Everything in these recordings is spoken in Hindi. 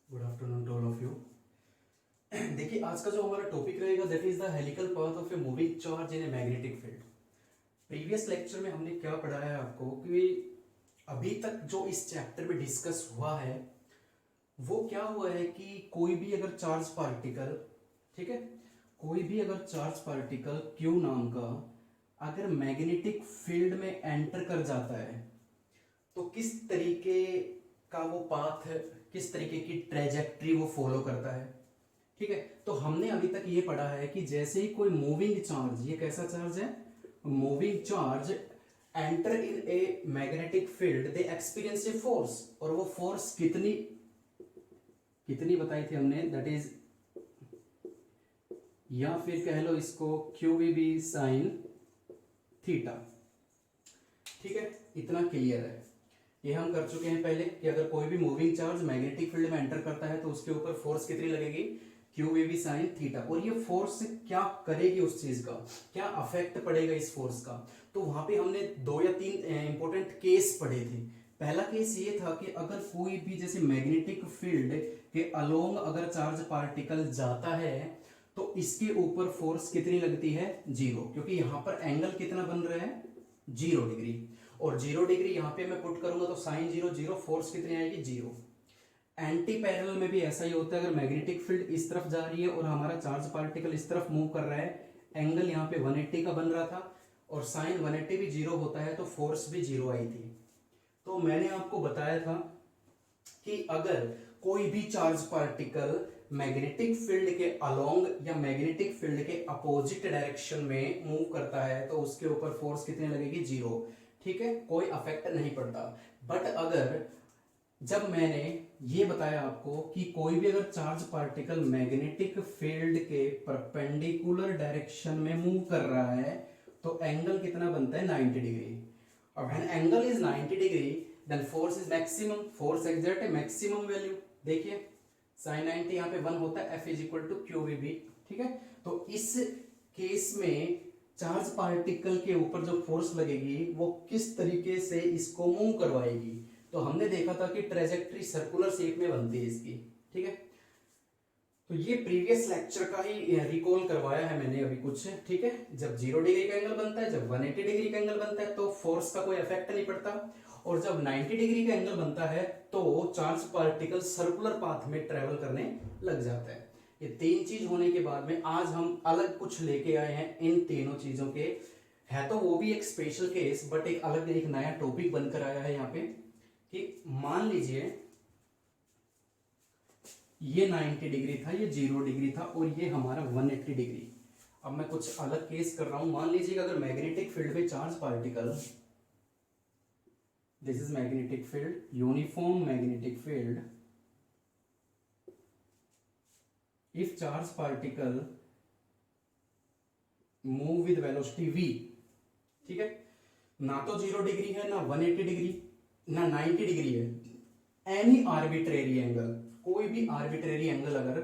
Good afternoon to all of you. देखिए, आज का जो हमारा टॉपिक रहेगा that is the helical path of a moving charge in a magnetic field. Previous lecture में हमने क्या पढ़ा है आपको कि अभी तक जो इस चैप्टर में डिस्कस हुआ है वो क्या हुआ है कि कोई भी अगर चार्ज पार्टिकल, ठीक है, कोई भी अगर चार्ज पार्टिकल क्यू नाम का अगर मैग्नेटिक फील्ड में एंटर कर जाता है तो किस तरीके का वो पाथ है, किस तरीके की ट्रेजेक्ट्री वो फॉलो करता है। ठीक है, तो हमने अभी तक ये पढ़ा है कि जैसे ही कोई मूविंग चार्ज, ये कैसा चार्ज है, moving charge enter in a magnetic field they experience a force, और वो फोर्स कितनी कितनी बताई थी हमने, दैट इज, या फिर कह लो इसको QVB साइन थीटा। ठीक है, इतना क्लियर है, ये हम कर चुके हैं पहले कि अगर कोई भी मूविंग चार्ज मैग्नेटिक फील्ड में एंटर करता है तो उसके ऊपर फोर्स कितनी लगेगी, QVB साइन थीटा। और ये फोर्स क्या करेगी, उस चीज का क्या अफेक्ट पड़ेगा इस फोर्स का। तो वहां पे हमने 2 या 3 इंपॉर्टेंट केस पढ़े थे। पहला केस ये था कि अगर कोई भी जैसे मैग्नेटिक फील्ड के अलोंग अगर चार्ज पार्टिकल जाता है तो इसके ऊपर फोर्स कितनी लगती है, 0, क्योंकि यहां पर एंगल कितना बन रहा है, 0 डिग्री। और 0 डिग्री यहां पे मैं पुट करूंगा तो साइन 0 0, फोर्स कितनी आएगी, 0। एंटी पैरेलल में भी ऐसा ही होता है, अगर मैग्नेटिक फील्ड इस तरफ जा रही है और हमारा चार्ज पार्टिकल इस तरफ मूव कर रहा है, एंगल यहाँ पे 180 का बन रहा था और साइन 180 भी 0 होता है तो फोर्स भी 0 आई थी। तो मैंने आपको बताया था कि अगर कोई भी चार्ज पार्टिकल मैग्नेटिक फील्ड के अलोंग या मैग्नेटिक फील्ड के अपोजिट डायरेक्शन में मूव करता है तो उसके ऊपर फोर्स कितनी लगेगी, 0। ठीक है, कोई अफेक्ट नहीं पड़ता। बट अगर, जब मैंने ये बताया आपको कि कोई भी अगर चार्ज पार्टिकल मैग्नेटिक फील्ड के परपेंडिकुलर डायरेक्शन में मूव कर रहा है तो एंगल कितना बनता है, 90 डिग्री। और when angle is 90 degree then force is maximum, force exert है मैक्सिमम वैल्यू। देखिए साइन 90 यहाँ पे 1 होता है, F is equal to QVB। ठीक है, तो इस केस में चार्ज पार्टिकल के ऊपर जो फोर्स लगेगी वो किस तरीके से इसको मूव करवाएगी। तो हमने देखा था कि ट्रेजेक्ट्री सर्कुलर शेप में बनती है इसकी। ठीक है, तो ये प्रीवियस लेक्चर का ही रिकॉल करवाया है मैंने अभी कुछ। ठीक है, जब 0 डिग्री का एंगल बनता है, जब 180 डिग्री का एंगल बनता है तो फोर्स का कोई इफेक्ट नहीं पड़ता, और जब 90 डिग्री का एंगल बनता है तो चार्ज पार्टिकल सर्कुलर पाथ में ट्रेवल करने लग जाता है। ये 3 चीज होने के बाद में आज हम अलग कुछ लेके आए हैं इन तीनों चीजों के। है तो वो भी एक स्पेशल केस, बट एक अलग एक नया टॉपिक बनकर आया है यहाँ पे कि मान लीजिए ये 90 डिग्री था, ये 0 डिग्री था और ये हमारा 180 डिग्री। अब मैं कुछ अलग केस कर रहा हूं। मान लीजिए अगर मैग्नेटिक फील्ड में charge particle, this is magnetic field, uniform magnetic field, if charge particle move with velocity v, ठीक है, ना तो 0 डिग्री है, ना 180 डिग्री, ना 90 डिग्री है, एनी आर्बिट्रेरी एंगल, कोई भी आर्बिट्रेरी एंगल अगर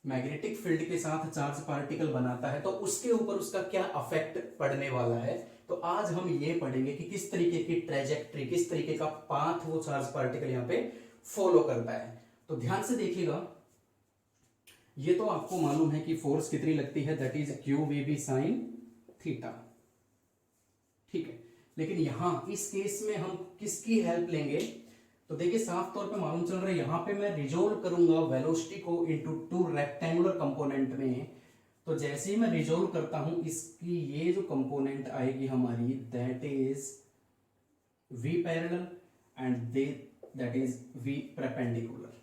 मैग्नेटिक फील्ड के साथ चार्ज पार्टिकल बनाता है तो उसके ऊपर उसका क्या अफेक्ट पड़ने वाला है। तो आज हम ये पढ़ेंगे कि किस तरीके की ट्रेजेक्ट्री, किस तरीके का पाथ वो चार्ज पार्टिकल यहाँ पे फॉलो करता है। तो ध्यान से देखिएगा, ये तो आपको मालूम है कि फोर्स कितनी लगती है, that is QVB sine theta. ठीक है, लेकिन यहां इस केस में हम किसकी हेल्प लेंगे, तो देखिए साफ तौर पे मालूम चल रहा है, यहां पे मैं रिजोल्व करूंगा वेलोसिटी को इनटू 2 रेक्टेंगुलर कंपोनेंट में। तो जैसे ही मैं रिजोल्व करता हूं, इसकी ये जो कंपोनेंट आएगी हमारी, that is V parallel and that is V perpendicular.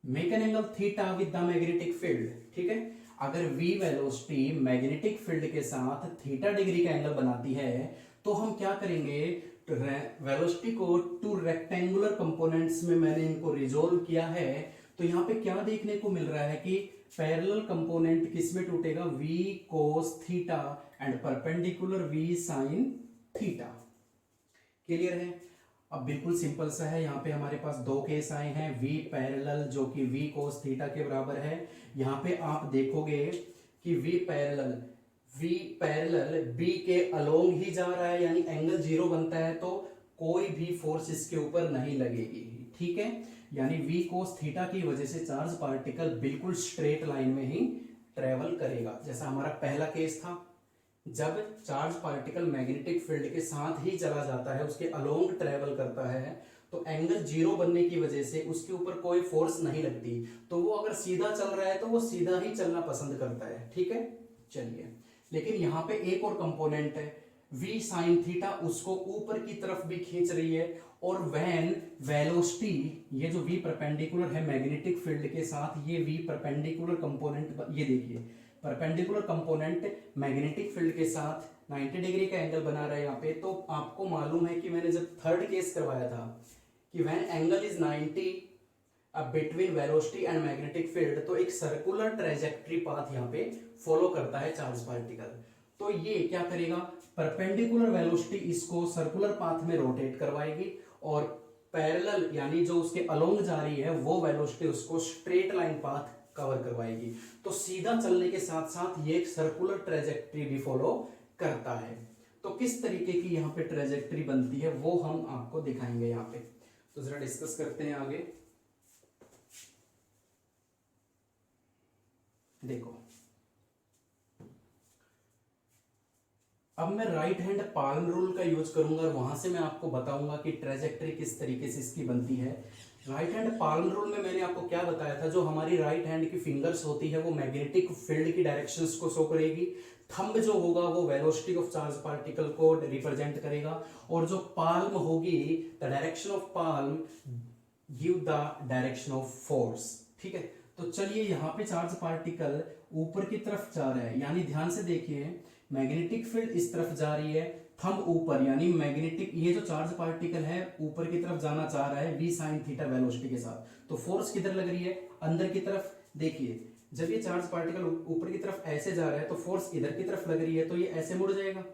Make an angle theta with the magnetic field. ठीक है, अगर V वेलोसिटी मैग्नेटिक फील्ड के साथ थीटा डिग्री का एंगल बनाती है तो हम क्या करेंगे, वेलोसिटी को 2 रेक्टेंगुलर कंपोनेंट्स में मैंने इनको रिजोल्व किया है। तो यहाँ पे क्या देखने को मिल रहा है कि पैरेलल कंपोनेंट किस में टूटेगा, V cos theta and perpendicular V sin theta. Clear है। अब बिल्कुल सिंपल सा है, यहाँ पे हमारे पास 2 केस आए हैं, V पैरेलल जो कि V cos थीटा के बराबर है। यहाँ पे आप देखोगे कि V पैरेलल B के अलोंग ही जा रहा है, यानी एंगल 0 बनता है, तो कोई भी फोर्स इसके ऊपर नहीं लगेगी, ठीक है। यानी v cos थीटा की वजह से चार्ज पार्टिकल बिल्कुल स्ट्रेट लाइन में ही ट्रेवल करेगा। जैसा हमारा पहला केस था, जब चार्ज पार्टिकल मैग्नेटिक फील्ड के साथ ही चला जाता है, उसके अलोंग ट्रेवल करता है, तो एंगल जीरो बनने की वजह से उसके ऊपर कोई फोर्स नहीं लगती, तो वो अगर सीधा चल रहा है तो वो सीधा ही चलना पसंद करता है, ठीक है। चलिए, लेकिन यहाँ पे एक और कंपोनेंट है, v sin थीटा उसको ऊपर की तरफ भी खींच रही है, और व्हेन वेलोसिटी, ये जो v परपेंडिकुलर है मैग्नेटिक फील्ड के साथ, ये v परपेंडिकुलर कंपोनेंट, ये देखिए परपेंडिकुलर कंपोनेंट मैग्नेटिक फील्ड के साथ 90 डिग्री का एंगल बना रहा है यहाँ पे। तो आपको मालूम है कि मैंने जब थर्ड केस करवाया था कि when angle is 90 between velocity and magnetic field, तो एक सर्कुलर ट्रेजेक्टरी पाथ यहाँ पे फॉलो करता है चार्ज पार्टिकल। तो ये क्या करेगा, परपेंडिकुलर वेलोसिटी इसको सर्कुलर पाथ में रोटेट करवाएगी, और पैरेलल यानी जो उसके अलोंग जा रही है वो वेलोसिटी उसको स्ट्रेट लाइन पाथ कवर करवाएगी। तो सीधा चलने के साथ साथ ये एक सर्कुलर ट्रेजेक्टरी भी फॉलो करता है। तो किस तरीके की यहाँ पे ट्रेजेक्टरी बनती है वो हम आपको दिखाएंगे यहाँ पे। तो जरा डिस्कस करते हैं आगे। देखो, अब मैं राइट हैंड पाल्म रूल का यूज करूंगा और वहां से मैं आपको बताऊंगा कि ट्रेजेक्टरी किस तरीके से इसकी बनती है। राइट हैंड पाल्म रूल में मैंने आपको क्या बताया था, जो हमारी राइट हैंड की फिंगर्स होती है वो मैग्नेटिक फील्ड की डायरेक्शंस को शो करेगी, थंब जो होगा वो वेलोसिटी ऑफ चार्ज पार्टिकल को रिप्रेजेंट करेगा, और जो पाल्म होगी, the direction of palm give the direction of force, ठीक है। तो चलिए, यहाँ पे चार्ज पार्टिकल ऊपर की तरफ जा रहा है, यानी ध्यान से देखिए, मैग्नेटिक फील्ड इस तरफ जा रही है, थंब ऊपर, यानी मैग्नेटिक, ये जो चार्ज पार्टिकल है ऊपर की तरफ जाना चाह रहा है v sin थीटा वेलोसिटी के साथ। तो फोर्स किधर लग रही है, अंदर की तरफ। देखिए, जब ये चार्ज पार्टिकल ऊपर की तरफ ऐसे जा रहा है तो फोर्स इधर की तरफ लग रही है, तो ये ऐसे मुड़ जाएगा,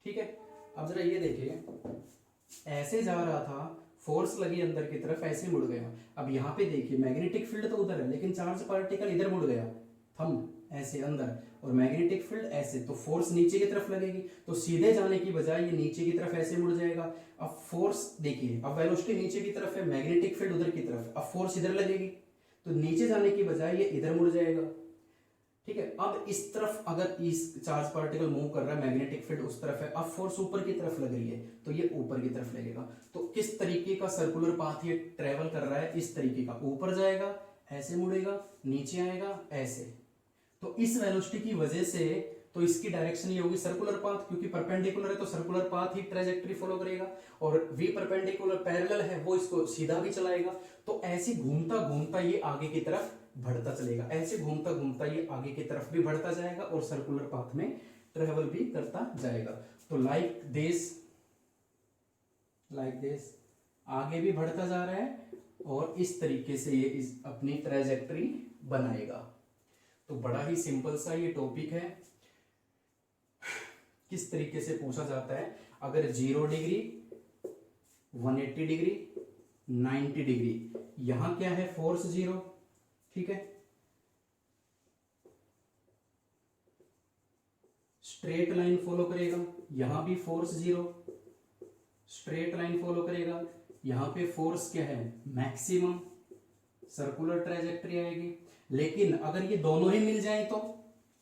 ठीक है। अब जरा ये देखिए, ऐसे जा रहा था, फोर्स लगी अंदर की तरफ, ऐसे मुड़ गया। अब यहाँ पे देखिए, मैग्नेटिक फील्ड तो उधर है लेकिन चार्ज पार्टिकल इधर मुड़ गया, थंब ऐसे अंदर, और मैग्नेटिक फील्ड ऐसे, तो फोर्स नीचे की तरफ लगेगी। तो सीधे जाने की बजाय ये नीचे की तरफ ऐसे मुड़ जाएगा। अब फोर्स देखिए, अब वेलोसिटी नीचे की तरफ है, मैग्नेटिक फील्ड उधर की तरफ, अब फोर्स इधर लगेगी, तो नीचे जाने की बजाय ये इधर मुड़ जाएगा, ठीक है। अब इस तरफ अगर इस चार्ज पार्टिकल मूव कर रहा है, मैग्नेटिक फील्ड उस तरफ है, अब फोर्स ऊपर की तरफ लग रही है, तो ये ऊपर की तरफ लगेगा। तो किस तरीके का सर्कुलर पाथ ये ट्रेवल कर रहा है, इस तरीके का, ऊपर जाएगा, ऐसे मुड़ेगा, नीचे आएगा, ऐसे। तो इस वेलोसिटी की वजह से तो इसकी डायरेक्शन ये होगी सर्कुलर पाथ, क्योंकि परपेंडिकुलर है तो सर्कुलर पाथ ही ट्रेजेक्टरी फॉलो करेगा, और v परपेंडिकुलर पैरेलल है वो इसको सीधा भी चलाएगा। तो ऐसे घूमता घूमता ये आगे की तरफ बढ़ता चलेगा, ऐसे घूमता घूमता ये आगे की तरफ भी बढ़ता जाएगा और सर्कुलर पाथ में ट्रेवल भी करता जाएगा। तो लाइक दिस आगे भी बढ़ता जा रहा है, और इस तरीके से ये इस अपनी ट्रेजेक्टरी बनाएगा। तो बड़ा ही सिंपल सा ये टॉपिक है। किस तरीके से पूछा जाता है, अगर 0 डिग्री, 180 डिग्री, 90 डिग्री, यहां क्या है, फोर्स 0, ठीक है, स्ट्रेट लाइन फॉलो करेगा, यहां भी फोर्स 0, स्ट्रेट लाइन फॉलो करेगा, यहां पे फोर्स क्या है, मैक्सिमम, सर्कुलर ट्रेजेक्टरी आएगी। लेकिन अगर ये दोनों ही मिल जाएं, तो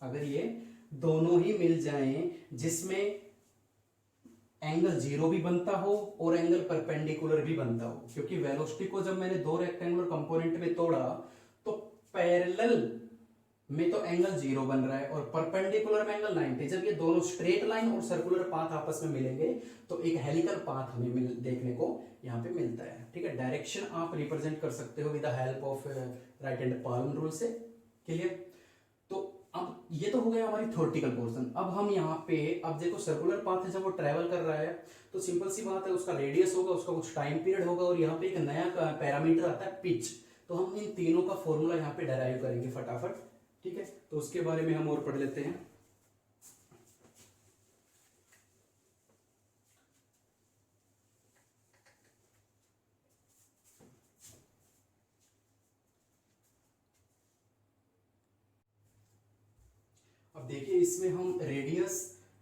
अगर ये दोनों ही मिल जाएं जिसमें एंगल 0 भी बनता हो और एंगल परपेंडिकुलर भी बनता हो, क्योंकि वेलोसिटी को जब मैंने दो रेक्टेंगुलर कंपोनेंट में तोड़ा तो पैरेलल में तो एंगल 0 बन रहा है और परपेंडिकुलर में एंगल 90। जब ये दोनों स्ट्रेट लाइन और सर्कुलर पाथ आपस में मिलेंगे तो एक हेलिकल पाथ हमें देखने को यहाँ पे मिलता है, ठीक है। डायरेक्शन आप रिप्रेजेंट कर सकते हो with the help of right hand palm rule से, क्लियर। तो अब ये तो हो गया हमारी थ्योरेटिकल पोर्शन। अब हम यहाँ पे, अब देखो सर्कुलर पाथ है, जब वो ट्रेवल कर रहा है तो सिंपल सी बात है, उसका रेडियस होगा, उसका कुछ टाइम पीरियड होगा, और यहाँ पे एक नया पैरामीटर आता है पिच। तो हम इन तीनों का फॉर्मूला यहाँ पे डेराइव करेंगे फटाफट, ठीक है। तो उसके बारे में हम और पढ़ लेते हैं। अब देखिए, इसमें हम रेडियस,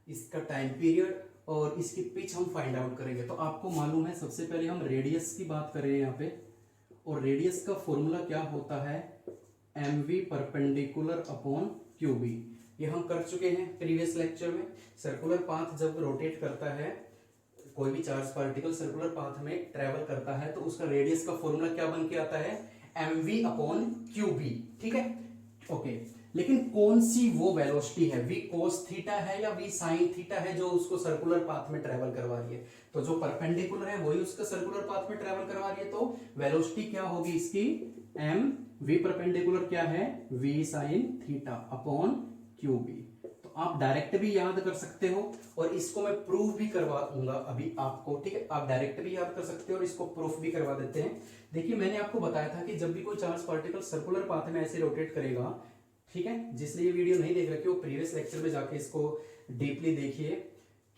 इसका टाइम पीरियड और इसकी पिच हम फाइंड आउट करेंगे। तो आपको मालूम है सबसे पहले हम रेडियस की बात कर रहे हैं यहाँ पे, और रेडियस का फॉर्मूला क्या होता है, mv परपेंडिकुलर अपॉन qb। ये हम कर चुके हैं प्रीवियस लेक्चर में। सर्कुलर पाथ जब रोटेट करता है, कोई भी चार्ज पार्टिकल सर्कुलर पाथ में ट्रेवल करता है, तो उसका रेडियस का फॉर्मूला क्या बन के आता है, mv अपॉन qb। ठीक है, ओके। लेकिन कौन सी वो वेलोसिटी है, v cos थीटा है या v sin थीटा है जो उसको सर्कुलर पाथ में ट्रेवल करवा रही है? तो जो परपेंडिकुलर है वही उसका सर्कुलर पाथ में ट्रेवल करवा रही है, तो वेलोसिटी क्या होगी इसकी, m v परपेंडिकुलर क्या है, v sin theta upon qb। तो आप डायरेक्ट भी याद कर सकते हो और इसको मैं प्रूफ भी करवा दूंगा अभी आपको। ठीक है, आप डायरेक्ट भी याद कर सकते हो और इसको प्रूफ भी करवा देते हैं। देखिए मैंने आपको बताया था कि जब भी कोई चार्ज पार्टिकल सर्कुलर पाथ में ऐसे रोटेट करेगा, ठीक है, जिसने ये वीडियो नहीं देख रखी वो प्रीवियस लेक्चर में जाके इसको डीपली देखिए,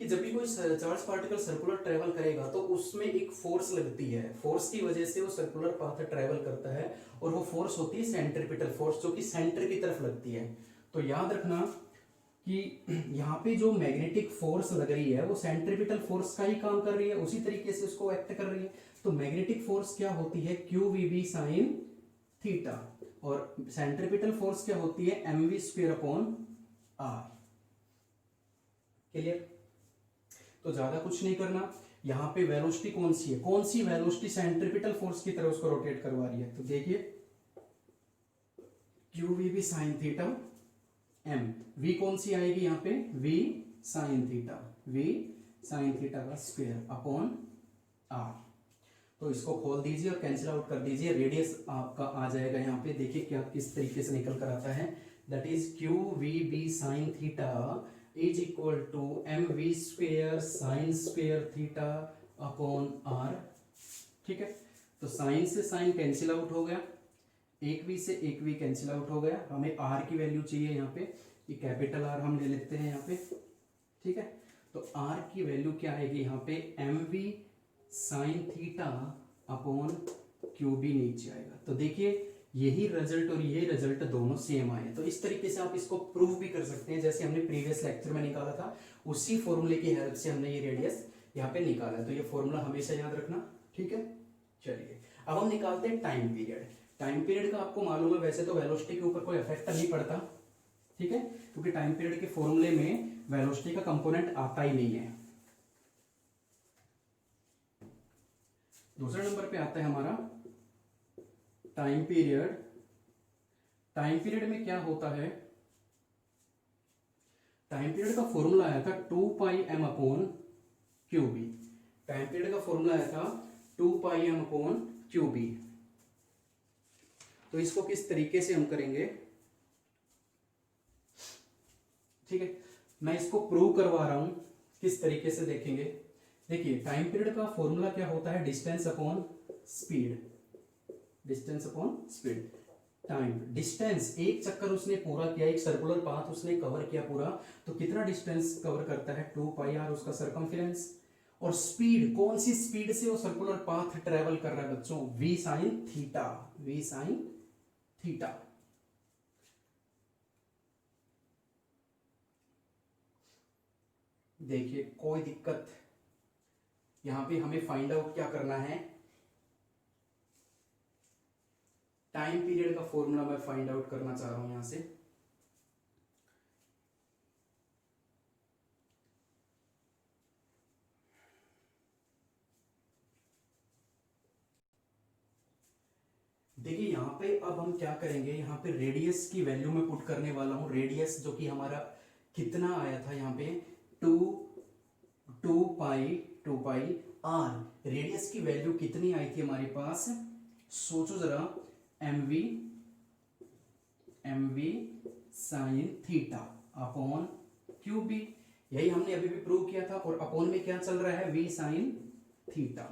कि जब भी कोई चार्ज पार्टिकल सर्कुलर ट्रेवल करेगा तो उसमें एक फोर्स लगती है, फोर्स की वजह से वो सर्कुलर पाथ ट्रेवल करता है, और वो फोर्स होती है सेंट्रीपिटल फोर्स, जो कि सेंटर की तरफ लगती है। तो याद रखना कि यहाँ पे जो मैग्नेटिक फोर्स लग रही है वो सेंट्रीपिटल फोर्स का ही काम कर रही है, उसी तरीके से उसको एक्ट कर रही है। तो मैग्नेटिक फोर्स क्या होती है, Q V B sine theta, और सेंट्रीपिटल फोर्स क्या होती है, M V square upon R. Clear? तो ज्यादा कुछ नहीं करना। यहाँ पे वेलोसिटी कौन सी है, कौन सी वेलोसिटी सेंट्रीपिटल फोर्स की तरह उसको रोटेट करवा रही है, तो देखिए Q V B sine theta M, V कौन सी आएगी यहाँ पे, V sine theta, V sine theta का स्क्वायर अपॉन आर। तो इसको खोल दीजिए और कैंसिल आउट कर दीजिए, रेडियस आपका आ जाएगा यहाँ पे। देखिए क्या किस तरीके से निकल कर आता है, that is Q V B sine theta is equal to M V square sine square theta upon R. ठीक है, तो साइन से साइन कैंसिल आउट हो गया, एक वी से एक वी कैंसिल आउट हो गया। हमें आर की वैल्यू चाहिए यहाँ पे, ये कैपिटल आर हम ले लेते हैं यहाँ पे। ठीक है, तो आर की वैल्यू क्या आएगी यहाँ पे, M V sine theta upon Q B नीचे आएगा। तो देखिए यही रिजल्ट और ये रिजल्ट दोनों सेम आए। तो इस तरीके से आप इसको प्रूव भी कर सकते हैं, जैसे हमने प्रीवियस लेक्चर में निकाला था, उसी फॉर्मूले की हेल्प से हमने ये रेडियस यहाँ पे निकाला। तो ये फॉर्मूला हमेशा याद रखना। ठीक है, चलिए अब हम निकालते हैं टाइम पीरियड। टाइम पीरियड का आपको मालूम है, वैसे तो वेलोसिटी के ऊपर कोई इफेक्ट नहीं पड़ता, ठीक है, क्योंकि टाइम पीरियड के फॉर्मूले में वेलोसिटी का कंपोनेंट आता ही नहीं है। दूसरे नंबर पे आता है हमारा टाइम पीरियड। टाइम पीरियड में क्या होता है, टाइम पीरियड का फॉर्मूला आया था 2 pi M upon Q B. Time period का फॉर्मूला आया था 2 pi M upon Q B. तो इसको किस तरीके से हम करेंगे, ठीक है, मैं इसको प्रूव करवा रहा हूं, किस तरीके से देखेंगे। देखिए टाइम पीरियड का फॉर्मूला क्या होता है, distance upon speed, distance upon speed. Time distance, एक चक्कर उसने पूरा किया, एक सर्कुलर पाथ उसने कवर किया पूरा, तो कितना डिस्टेंस कवर करता है, 2 पाई आर उसका सरकमफेरेंस। और स्पीड, कौन सी स्पीड से वो सर्कुलर पाथ ट्रेवल कर रहा है बच्चों, v sine theta, v sine theta. देखिए कोई दिक्कत, यहां पे हमें फाइंड आउट क्या करना है, टाइम पीरियड का फॉर्मूला मैं फाइंड आउट करना चाह रहा हूं यहां से। देखिए यहाँ पे अब हम क्या करेंगे, यहाँ पे रेडियस की वैल्यू में पुट करने वाला हूं। रेडियस जो कि हमारा कितना आया था यहाँ पे, 2 पाई आर। रेडियस की वैल्यू कितनी आई थी हमारे पास, सोचो जरा, M V sine theta upon Q B. यही हमने अभी भी प्रूव किया था, और अपॉन में क्या चल रहा है, वी साइन थीटा।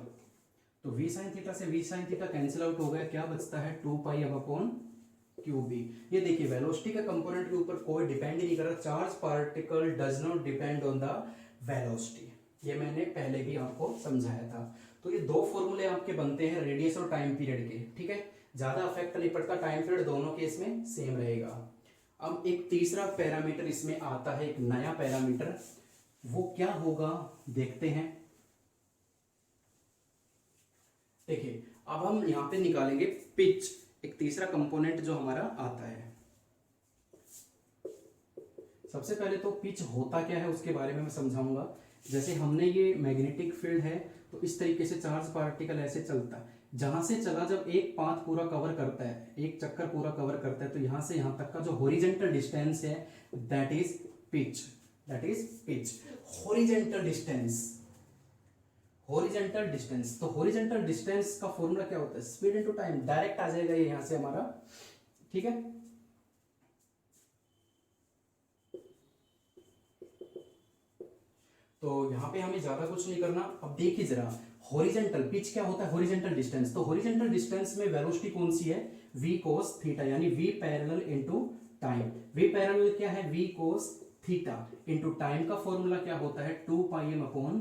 तो v साइन थीटा से v sine theta cancel out हो गया, क्या बचता है, 2 पाई अब अपॉन क्यू बी। ये देखिए वेलोसिटी का कंपोनेंट के ऊपर कोई डिपेंड ही नहीं कर रहा, charge particle does not depend on the velocity, ये मैंने पहले भी आपको समझाया था। तो ये दो फॉर्मूले आपके बनते हैं रेडियस और टाइम पीरियड के, ठीक है, ज्यादा अफेक्ट नहीं पड़ता, टाइम पीरियड दोनों केस में सेम रहेगा। अब एक तीसरा पैरामीटर इसमें आता है, एक नया पैरामीटर, वो क्या होगा देखते हैं। देखिए अब हम यहां पे निकालेंगे पिच, एक तीसरा कंपोनेंट जो हमारा आता है। सबसे पहले तो पिच होता क्या है उसके बारे में मैं समझाऊंगा। जैसे हमने ये मैग्नेटिक फील्ड है तो इस तरीके से चार्ज पार्टिकल ऐसे चलता है, जहां से चला जब एक पाथ पूरा कवर करता है, एक चक्कर पूरा कवर करता है, तो यहां से यहां तक का जो हॉरिजॉन्टल डिस्टेंस है that is pitch, that is pitch. Horizontal distance, horizontal distance, तो हॉरिजॉन्टल डिस्टेंस का फॉर्मूला क्या होता है, स्पीड इनटू टाइम, डायरेक्ट आ जाएगा ये यहां से हमारा। ठीक है, तो यहां पे हमें ज्यादा कुछ नहीं करना। अब देखिए जरा हॉरिजॉन्टल पिच क्या होता है, हॉरिजॉन्टल डिस्टेंस, तो हॉरिजॉन्टल डिस्टेंस में वेलोसिटी कौन सी है, v cos थीटा, यानी v parallel into time. v parallel क्या है, v cos theta into time का फॉर्मूला क्या होता है 2 पाई m अपॉन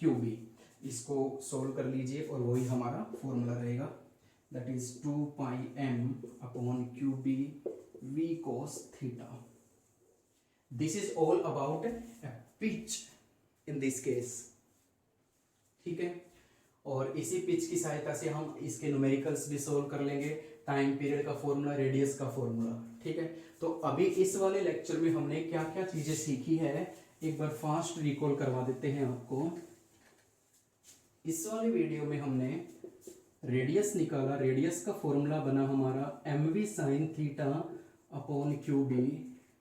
क्यूबी। इसको सोल्व कर लीजिए और वही हमारा फॉर्मूला रहेगा, that is 2 pi m upon QB v cos theta. This is all about pitch in this case. ठीक है, और इसी पिच की सहायता से हम इसके न्यूमेरिकल्स भी सोल्व कर लेंगे, टाइम पीरियड का फॉर्मूला, रेडियस का फॉर्मूला। ठीक है, तो अभी इस वाले लेक्चर में हमने क्या क्या चीजें सीखी है एक बार फास्ट रिकॉल करवा देते हैं आपको। इस वाले वीडियो में हमने रेडियस निकाला, रेडियस का फॉर्मूला बना हमारा mv sin theta upon QB,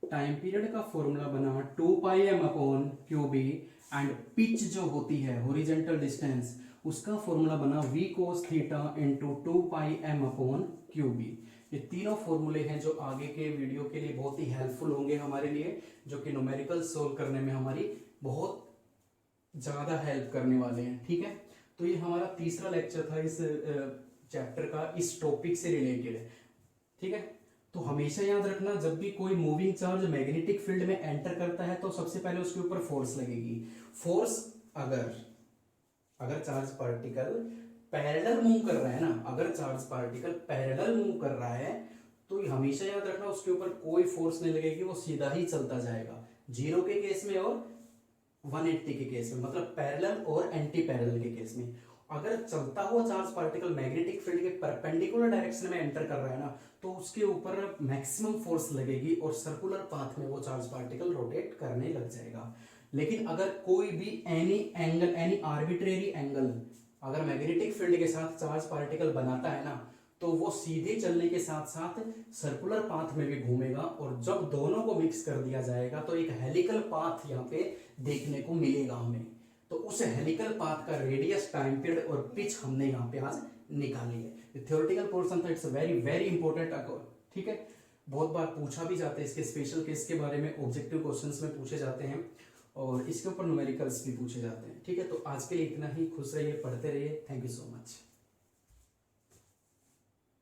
time period का फॉर्मूला बना 2 pi m upon QB, and pitch जो होती है हॉरिजॉन्टल डिस्टेंस उसका फॉर्मूला बना v cos theta into 2 pi m upon QB. ये तीनों फॉर्मूले हैं जो आगे के वीडियो के लिए बहुत ही हेल्पफुल होंगे हमारे लिए, जो कि न्यूमेरिकल सोल्व करने में हमारी बहुत ज्यादा हेल्प करने वाले हैं। ठीक है, तो ये हमारा तीसरा लेक्चर था इस चैप्टर का, इस टॉपिक से रिलेटेड। ठीक है, तो हमेशा याद रखना जब भी कोई मूविंग चार्ज मैग्नेटिक फील्ड में एंटर करता है तो सबसे पहले उसके ऊपर फोर्स लगेगी। फोर्स अगर चार्ज पार्टिकल पैरेलल मूव कर रहा है ना, अगर चार्ज पार्टिकल पैरेलल मूव कर रहा है तो हमेशा याद रखना उसके ऊपर कोई फोर्स नहीं लगेगी, वो सीधा ही चलता जाएगा। 0 के केस में और 180 के केस में, मतलब पैरेलल और एंटी पैरेलल के केस में। अगर चलता हुआ चार्ज पार्टिकल मैग्नेटिक फील्ड के परपेंडिकुलर डायरेक्शन में एंटर कर रहा है ना तो उसके ऊपर मैक्सिमम फोर्स लगेगी और सर्कुलर पाथ में वो चार्ज पार्टिकल रोटेट करने लग जाएगा। लेकिन अगर कोई भी any angle, any arbitrary angle अगर मैग्नेटिक फील्ड के साथ चार्ज पार्टिकल बनाता है ना तो वो सीधे चलने के साथ साथ सर्कुलर पाथ में भी घूमेगा, और जब दोनों को मिक्स कर दिया जाएगा तो एक हेलिकल पाथ यहाँ पे देखने को मिलेगा हमें। तो उस हेलिकल पाथ का रेडियस, टाइम पीरियड और पिच हमने यहाँ पे आज निकाली है। थ्योरेटिकल पोर्शन था, इट्स वेरी वेरी इंपॉर्टेंट। ठीक है, बहुत बार पूछा भी जाता है, इसके स्पेशल केस के बारे में ऑब्जेक्टिव क्वेश्चंस में पूछे जाते हैं और इसके ऊपर न्यूमेरिकल्स भी पूछे जाते हैं। ठीक है, तो आज के लिए इतना ही। खुश रहिए, पढ़ते रहिए। Thank you so much.